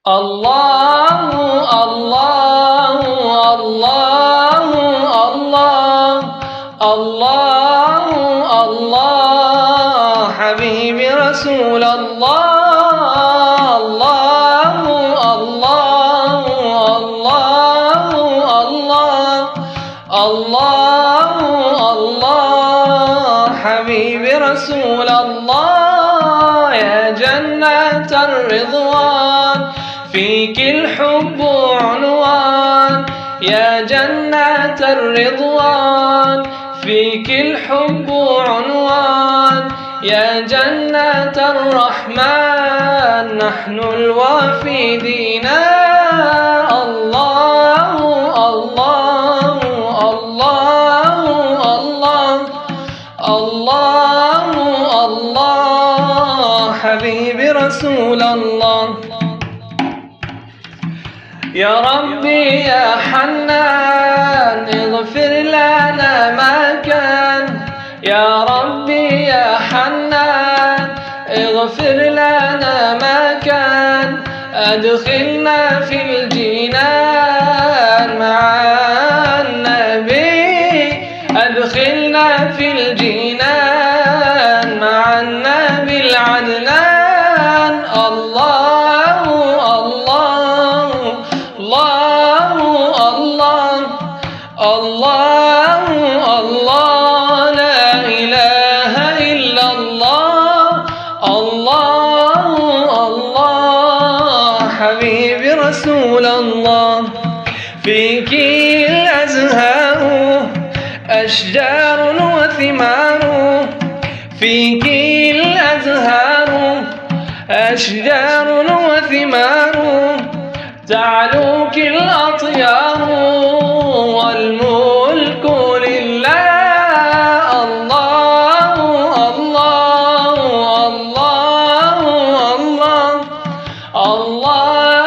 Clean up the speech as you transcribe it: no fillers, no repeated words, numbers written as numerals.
الله الله الله الله الله الله حبيبي رسول الله الله الله الله الله الله الله حبيبي رسول الله يا جنة الرضوان فيك الحب عنوان يا جنة الرضوان فيك الحب عنوان يا جنة الرحمن نحن الوافدين الله الله الله الله الله الله حبيبي رسول الله يا ربي يا حنان اغفر لنا ما كان يا ربي يا حنان اغفر لنا ما كان أدخلنا في الجنان مع النبي أدخلنا في الجنان مع النبي العدنان الله الله الله الله الله الله لا إله إلا الله الله الله حبيبي رسول الله فيك الأزهار أشجار وثمار فيك الأزهار أشجار وثمار تعلوك الأطيار والملك لله الله الله الله الله الله